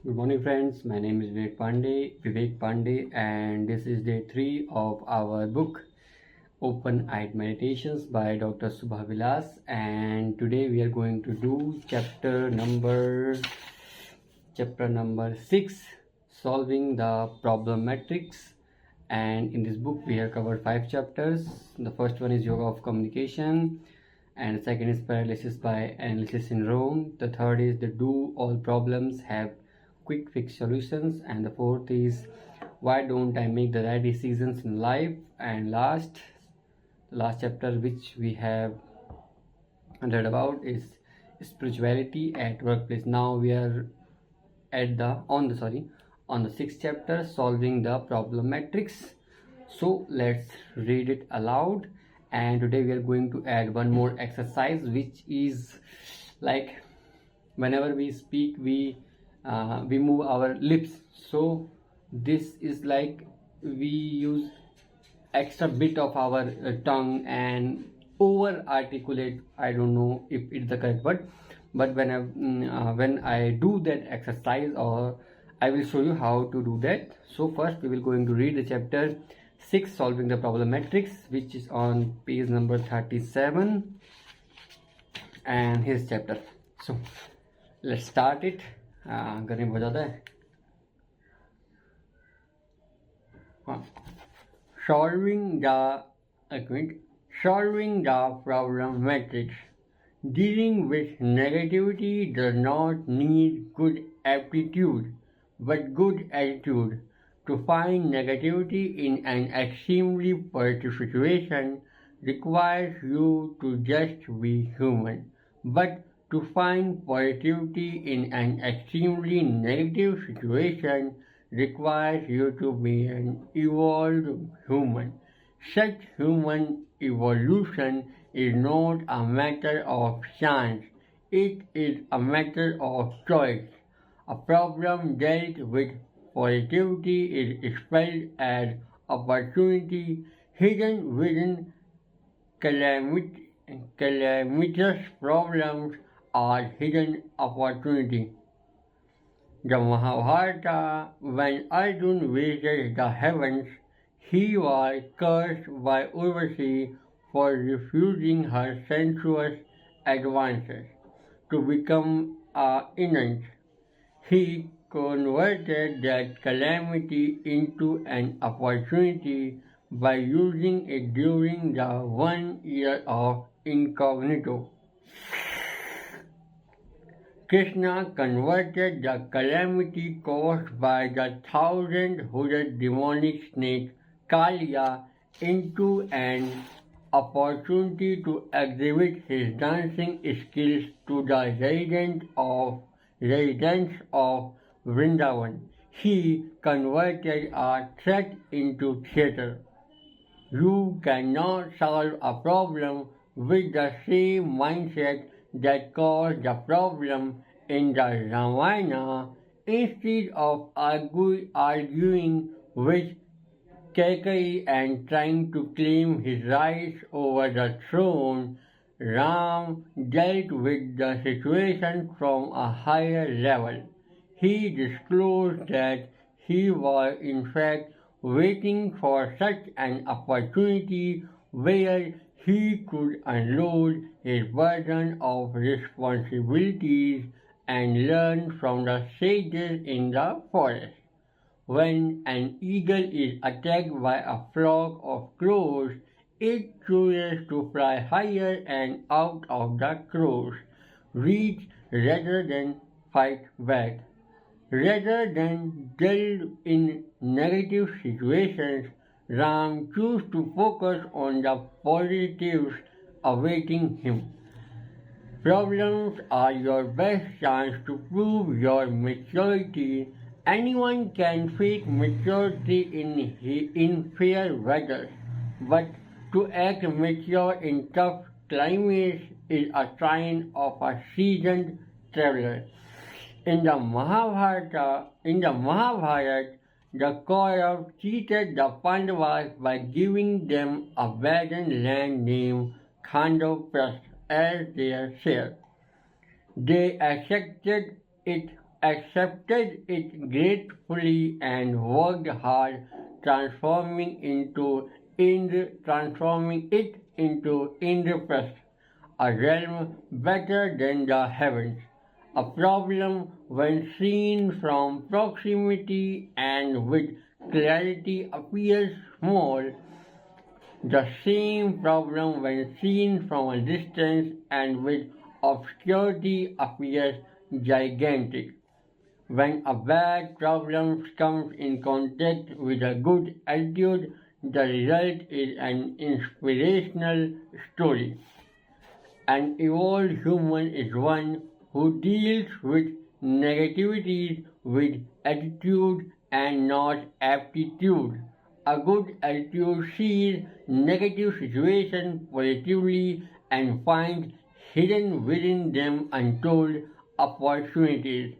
Good morning, friends. My name is Vivek Pandey, and this is day 3 of our book Open Eyed Meditations by Dr. Subha Vilas. And today we are going to do chapter number 6, Solving the Problem Matrix. And in this book, we have covered 5 chapters. The first one is Yoga of Communication, and the second is Paralysis by Analysis Syndrome. The third is the Do All Problems Have Quick Fix Solutions, and the fourth is Why Don't I Make the Right Decisions in Life. And the last chapter which we have read about is Spirituality at Workplace. Now we are at on the sixth chapter, Solving the Problem Matrix. So let's read it aloud. And today we are going to add one more exercise, which is like whenever we speak, we move our lips. So this is like we use extra bit of our tongue and over articulate. I don't know if it's the correct word, but when I do that exercise, or I will show you how to do that. So first we will going to read the chapter 6, Solving the Problem Matrix, which is on page number 37, and his chapter. So let's start it. गर्मी बहुत ज़्यादा है. हाँ. Solving the problem matrix. Dealing with negativity does not need good aptitude, but good attitude. To find negativity in an extremely positive situation requires you to just be human. But to find positivity in an extremely negative situation requires you to be an evolved human. Such human evolution is not a matter of chance, it is a matter of choice. A problem dealt with positivity is spelled as opportunity. Hidden within calamitous problems are hidden opportunity. The Mahabharata, when Arjuna visited the heavens, he was cursed by Urvashi for refusing her sensuous advances. To become a eunuch, he converted that calamity into an opportunity by using it during the 1 year of incognito. Krishna converted the calamity caused by the 1,000-hooded demonic snake Kaliya into an opportunity to exhibit his dancing skills to the residents of Vrindavan. He converted a threat into theatre. You cannot solve a problem with the same mindset that caused the problem in the Ramayana. Instead of arguing with Kaikeyi and trying to claim his rights over the throne, Ram dealt with the situation from a higher level. He disclosed that he was in fact waiting for such an opportunity where he could unload his burden of responsibilities and learn from the sages in the forest. When an eagle is attacked by a flock of crows, it chooses to fly higher and out of the crows' reach rather than fight back. Rather than dwell in negative situations, Ram chose to focus on the positives awaiting him. Problems are your best chance to prove your maturity. Anyone can fake maturity in fair weather, but to act mature in tough climates is a sign of a seasoned traveler. In the Mahabharata, the Kauravas cheated the Pandavas by giving them a barren land named Khandopras as their share. They accepted it accepted it gratefully and worked hard, transforming it into Indraprastha, a realm better than the heavens. A problem, when seen from proximity and with clarity, appears small. The same problem, when seen from a distance and with obscurity, appears gigantic. When a bad problem comes in contact with a good attitude, the result is an inspirational story. An evolved human is one who deals with negativity with attitude and not aptitude. A good attitude sees negative situations positively and finds hidden within them untold opportunities.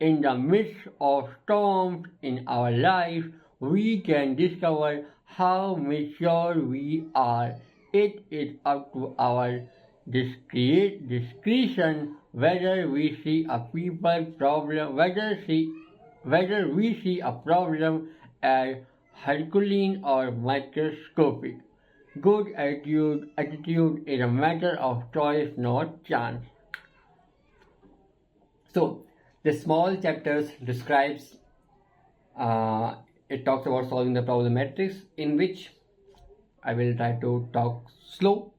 In the midst of storms in our life, we can discover how mature we are. It is up to our discretion whether we see a people problem, whether we see a problem as Herculean or microscopic. Good attitude is a matter of choice, not chance. So, the small chapters describes, it talks about solving the problem matrix, in which I will try to talk slow,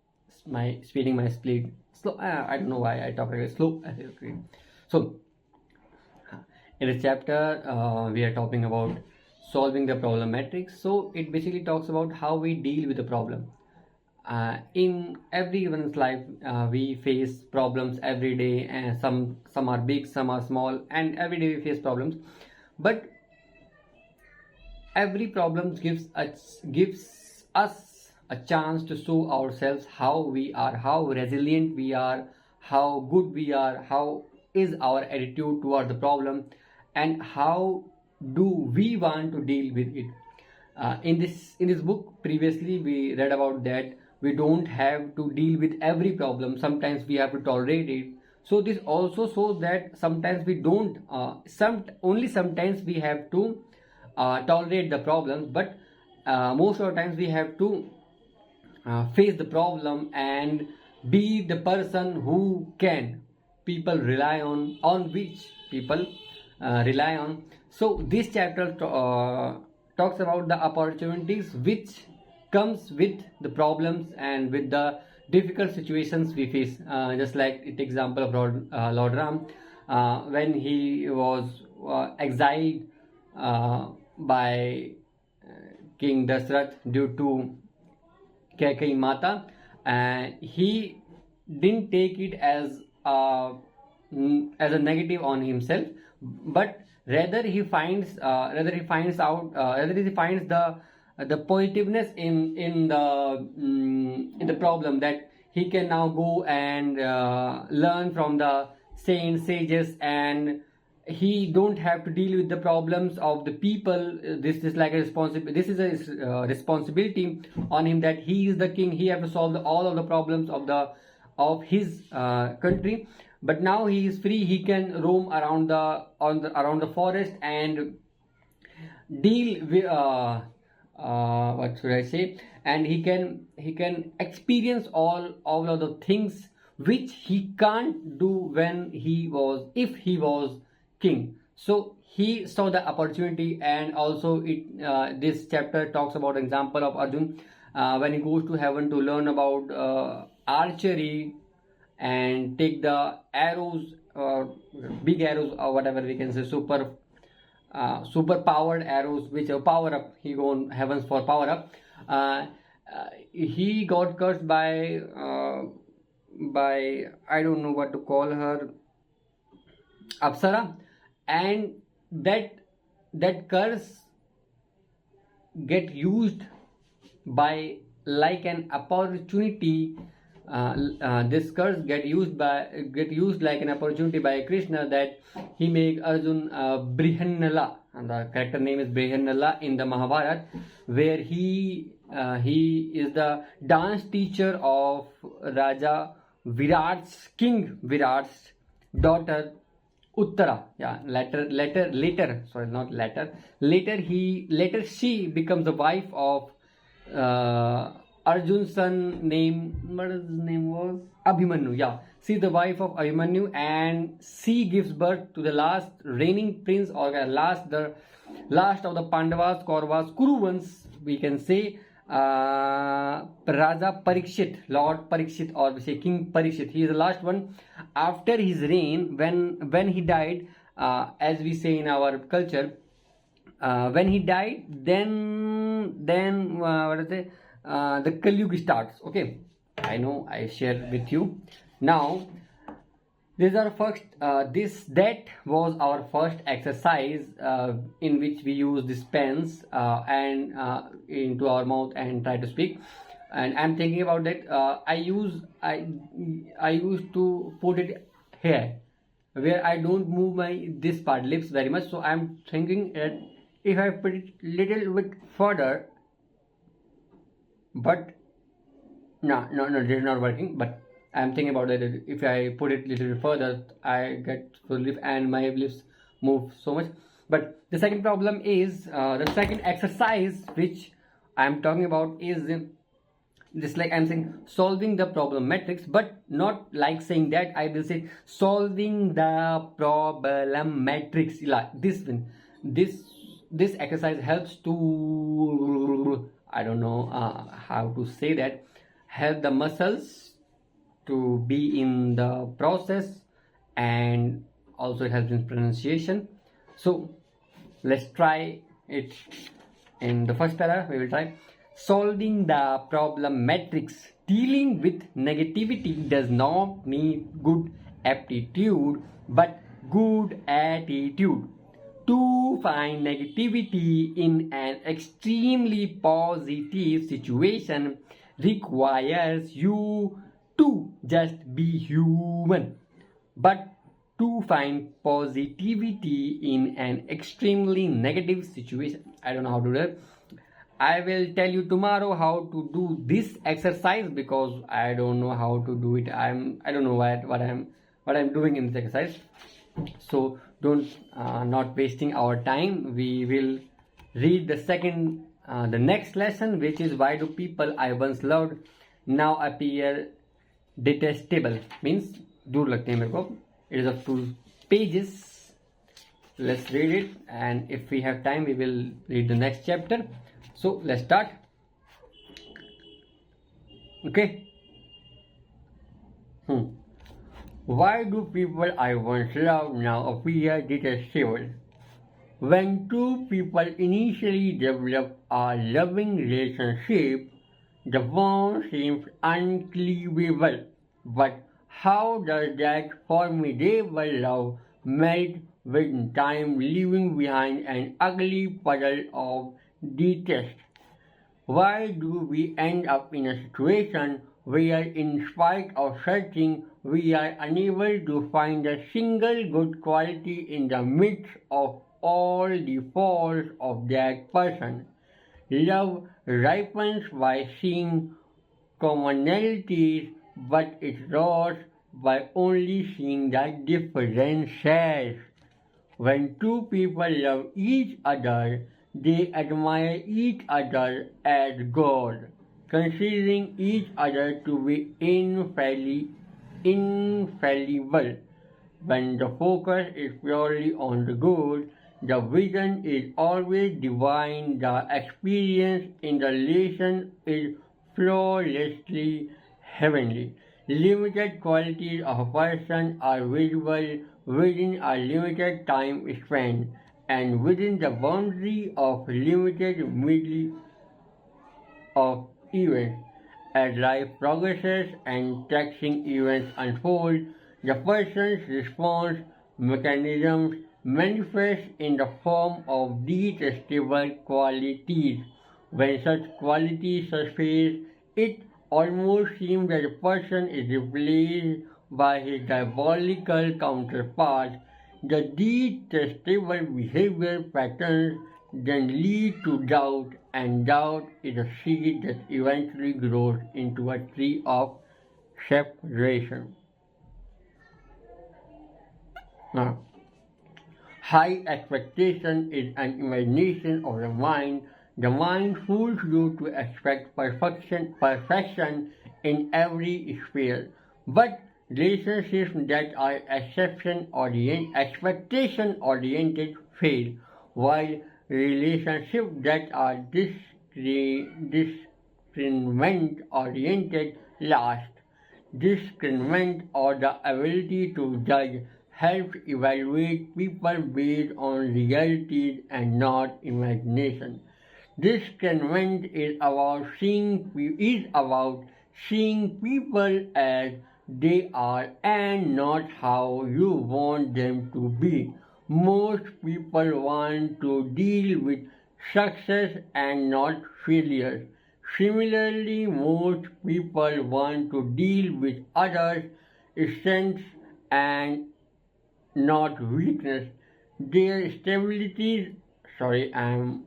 speeding my speed slow. I don't know why I talk like this slow. So, in this chapter, we are talking about solving the problem matrix. So, it basically talks about how we deal with the problem. In everyone's life, we face problems every day, and some are big, some are small, and every day we face problems. But every problem gives us a chance to show ourselves how we are, how resilient we are, how good we are, how is our attitude toward the problem, and how do we want to deal with it. In this book, previously we read about that we don't have to deal with every problem. Sometimes we have to tolerate it. So this also shows that sometimes we don't. Only sometimes we have to tolerate the problems, but most of the times we have to face the problem and be the person who can people rely on which people rely on. So this chapter talks about the opportunities which comes with the problems and with the difficult situations we face. Just like the example of Lord Ram, when he was exiled by King Dasrath due to Kaikeyi Mata, he didn't take it as a negative on himself, but rather he finds the positiveness in the problem, that he can now go and learn from the sages, and he don't have to deal with the problems of the people. This is like a responsibility on him, that he is the king. He have to solve all of the problems of his country. But now he is free. He can roam around the forest and deal with what should I say? And he can experience all of the things which he can't do if he was king. So he saw the opportunity. And also this chapter talks about an example of Arjun when he goes to heaven to learn about archery and take the arrows, or big arrows, or whatever we can say, super powered arrows, which are power up. He go on heavens for power up. He got cursed by I don't know what to call her, Apsara, and that curse get used by like an opportunity. This curse get used like an opportunity by Krishna, that he make Arjun Brihannala, and the character name is Brihannala in the Mahabharata, where he is the dance teacher of Raja Virat's, King Virat's daughter Uttara. Yeah, later. Sorry, not later. Later she becomes the wife of Arjun's son name. What his name was? Abhimanyu. Yeah, she's the wife of Abhimanyu, and she gives birth to the last reigning prince, or the last of the Pandavas, Kauravas, Kuruvans. We can say Raja Parikshit, Lord Parikshit, or we say King Parikshit. He is the last one. After his reign, when he died, as we say in our culture, when he died, then what is it? The Kali Yuga starts. Okay, I know I share with you now. These are first. That was our first exercise in which we use this pens and into our mouth and try to speak. And I'm thinking about that. I used to put it here, where I don't move my this part lips very much. So I'm thinking that if I put it little bit further, but no, this is not working. But I'm thinking about that. If I put it little bit further, I get full lip and my lips move so much. But the second problem is the second exercise which I'm talking about is just like I'm saying solving the problem matrix, but not like saying that. I will say solving the problem matrix. This one, this exercise helps to, I don't know how to say that, help the muscles to be in the process, and also it helps in pronunciation. So let's try it. In the first para we will try solving the problem matrix. Dealing with negativity does not need good aptitude but good attitude. To find negativity in an extremely positive situation requires you to just be human. But to find positivity in an extremely negative situation, I don't know how to do that. I will tell you tomorrow how to do this exercise, because I don't know how to do it. I don't know what I'm doing in this exercise. So don't not wasting our time. We will read the next lesson, which is why do people I once loved now appear detestable. Means दूर लगते हैं मेरे को. It is of 2 pages. Let's read it, and if we have time we will read the next chapter. So let's start. Okay. Why do people I once loved now appear detestable? When two people initially develop a loving relationship, the bond seems uncleavable. But how does that formidable love melt with time, leaving behind an ugly puddle of detest? Why do we end up in a situation where, in spite of searching, we are unable to find a single good quality in the midst of all the faults of that person? Love ripens by seeing commonalities, but it rots by only seeing the differences. When two people love each other, they admire each other as God, considering each other to be infallible. When the focus is purely on the good, the vision is always divine, the experience in the relation is flawlessly heavenly. Limited qualities of a person are visible within a limited time span and within the boundary of limited middle of events. As life progresses and taxing events unfold, the person's response mechanisms manifest in the form of detestable qualities. When such qualities surface, it almost seems that the person is replaced by his diabolical counterpart. The detestable behavior patterns then lead to doubt, and doubt is a seed that eventually grows into a tree of separation. Now, High expectation is an imagination of the mind. The mind fools you to expect perfection in every sphere. But relationships that are expectation oriented fail, while relationships that are discriminant oriented last. Discernment or the ability to judge helps evaluate people based on realities and not imagination. Discernment is about seeing people as they are and not how you want them to be. Most people want to deal with success and not failures. Similarly, most people want to deal with others' strengths and not weakness. Their stability, sorry, I am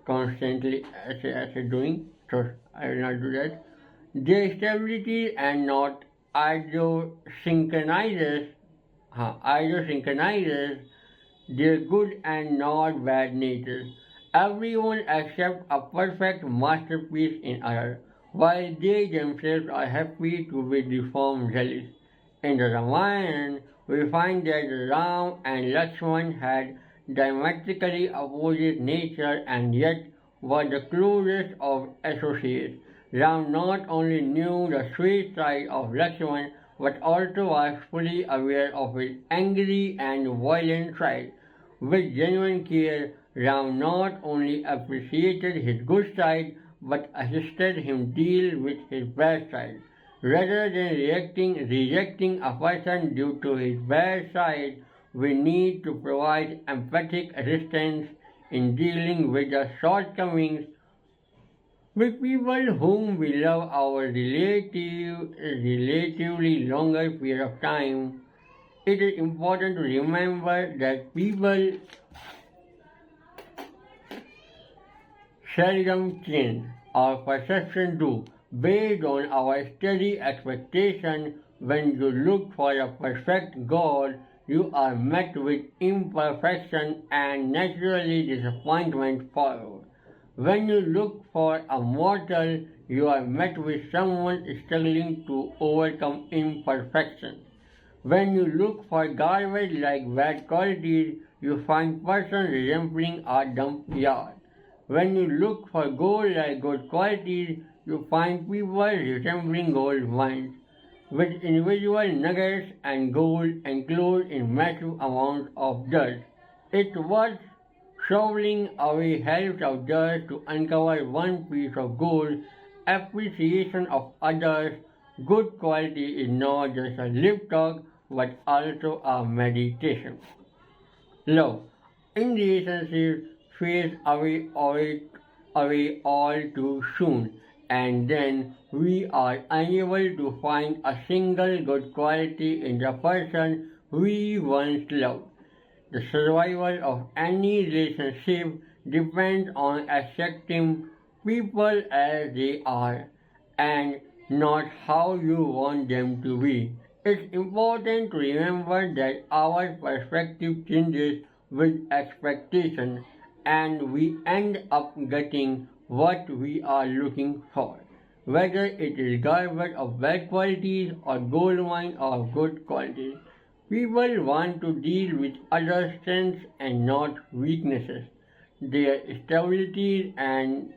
constantly doing, so I will not do that. Their stability and not idiosynchronizes their good and not bad natures. Everyone accepts a perfect masterpiece in others, while they themselves are happy to be deformed jealous. In the Ramayana, we find that Ram and Lakshman had diametrically opposite nature and yet were the closest of associates. Ram not only knew the sweet side of Lakshman but also was fully aware of his angry and violent side. With genuine care, Ram not only appreciated his good side but assisted him deal with his bad side. Rather than rejecting a person due to his bad side, we need to provide empathic assistance in dealing with the shortcomings with people whom we love our relatively longer period of time. It is important to remember that people seldom change. Our perception do. Based on our steady expectation, when you look for a perfect God, you are met with imperfection and naturally disappointment follows. When you look for a mortal, you are met with someone struggling to overcome imperfection. When you look for garbage like bad qualities, you find person resembling a dump yard. When you look for gold like good qualities, you find people resembling gold mines, with individual nuggets and gold enclosed in massive amounts of dust. It was shoveling away helps of dust to uncover one piece of gold. Appreciation of others' good quality is not just a lip talk but also a meditation. Love. In relationships, fades away all too soon, and then we are unable to find a single good quality in the person we once loved. The survival of any relationship depends on accepting people as they are and not how you want them to be. It's important to remember that our perspective changes with expectation and we end up getting what we are looking for, whether it is garbage of bad qualities or gold mine of good qualities. People want to deal with other strengths and not weaknesses, their stabilities and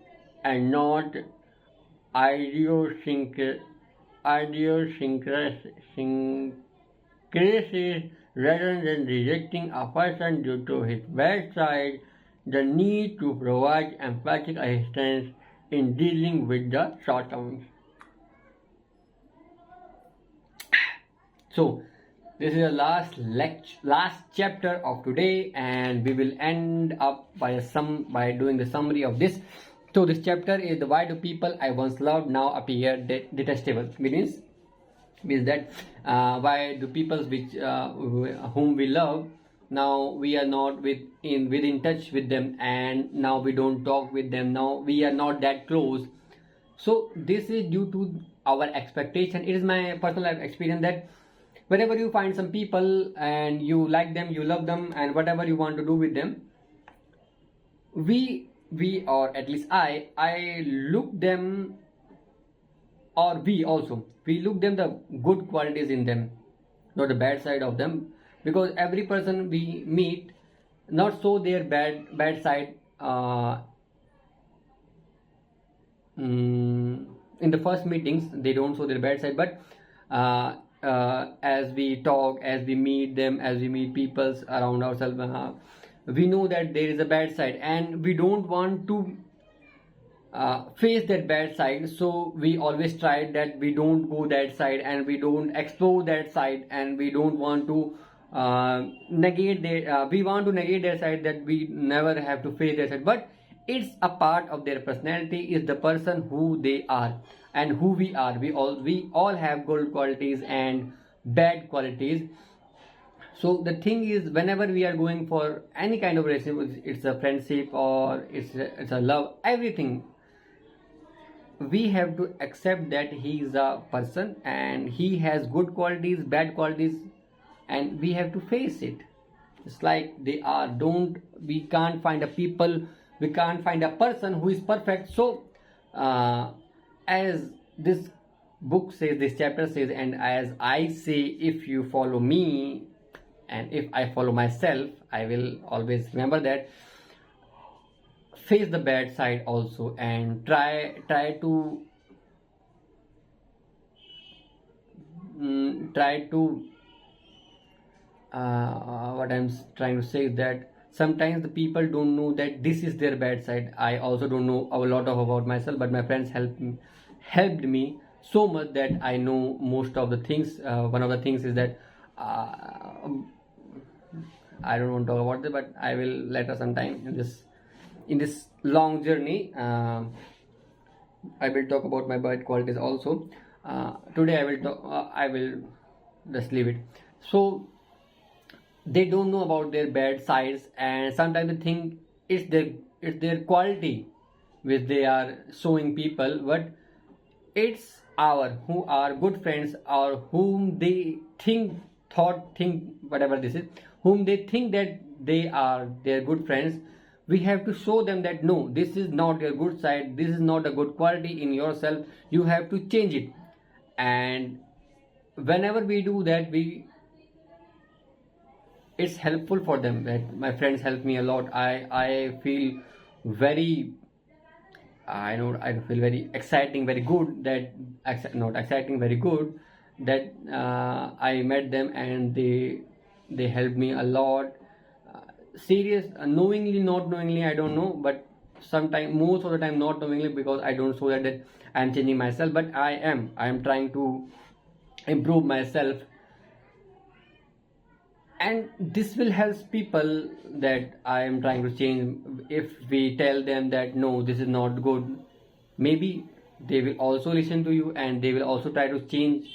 not idiosyncrasies. Rather than rejecting a person due to his bad side, the need to provide empathic assistance in dealing with the shortcomings. So, this is the last chapter of today, and we will end up by doing the summary of this. So, this chapter is the why do people I once loved now appear detestable. Means that why do people whom we love now we are not within touch with them, and now we don't talk with them, now we are not that close. So this is due to our expectation. It is my personal experience that whenever you find some people and you like them, you love them, and whatever you want to do with them, we or at least I look them, or we look them the good qualities in them, not the bad side of them, because every person we meet not show their bad side in the first meetings. They don't show their bad side, but as we talk, as we meet them, as we meet people around ourselves, we know that there is a bad side, and we don't want to face that bad side. So we always try that we don't go that side, and we don't explore that side, and we don't want to negate their we want to negate their side, that we never have to face their side. But it's a part of their personality, is the person who they are and who we are. We all have good qualities and bad qualities. So the thing is, whenever we are going for any kind of relationship, it's a friendship or it's a love, everything, we have to accept that he is a person and he has good qualities, bad qualities, and we have to face it. It's like they are. Don't We can't find a people, we can't find a person who is perfect. So as this book says, this chapter says, and as I say, if you follow me and if I follow myself, I will always remember that, face the bad side also, and try to what I'm trying to say is that sometimes the people don't know that this is their bad side. I also don't know a lot about myself, but my friends helped me so much that I know most of the things. One of the things is that I don't want to talk about it, but I will later sometime in this long journey. I will talk about my bad qualities also. Today I will just leave it. So they don't know about their bad sides, and sometimes they think it's their quality which they are showing people, but it's our who are good friends, or whom they think whatever this is, whom they think that they are their good friends. We have to show them that no, this is not your good side, this is not a good quality in yourself, you have to change it. And whenever we do that, it's helpful for them. That my friends help me a lot. I feel very, I feel very exciting, very good, that not exciting, very good, that I met them and they helped me a lot. Serious, knowingly, not knowingly, I don't know, but sometimes, most of the time, not knowingly, because I don't show that I am changing myself, but I am trying to improve myself. And this will help people that I am trying to change. If we tell them that no, this is not good, maybe they will also listen to you, and they will also try to change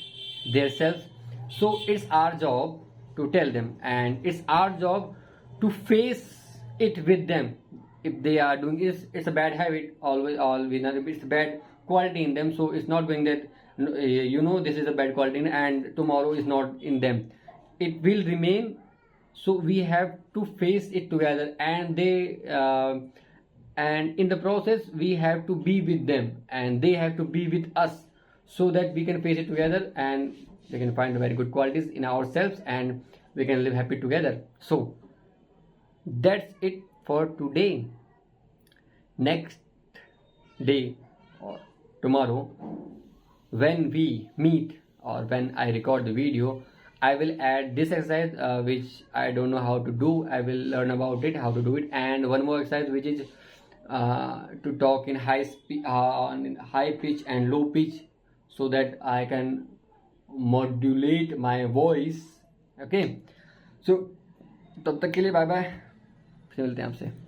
themselves. So it's our job to tell them, and it's our job to face it with them. If they are doing this, it's a bad habit, it's a bad quality in them. So it's not going that this is a bad quality and tomorrow is not in them, it will remain. So we have to face it together, and and in the process we have to be with them, and they have to be with us, so that we can face it together, and we can find very good qualities in ourselves, and we can live happy together. So that's it for today. Next day or tomorrow, when we meet or when I record the video, I will add this exercise which I don't know how to do. I will learn about it, how to do it, and one more exercise which is to talk in high pitch and low pitch, so that I can modulate my voice. Okay, so तब तक के लिए bye bye, फिर मिलते हैं आपसे.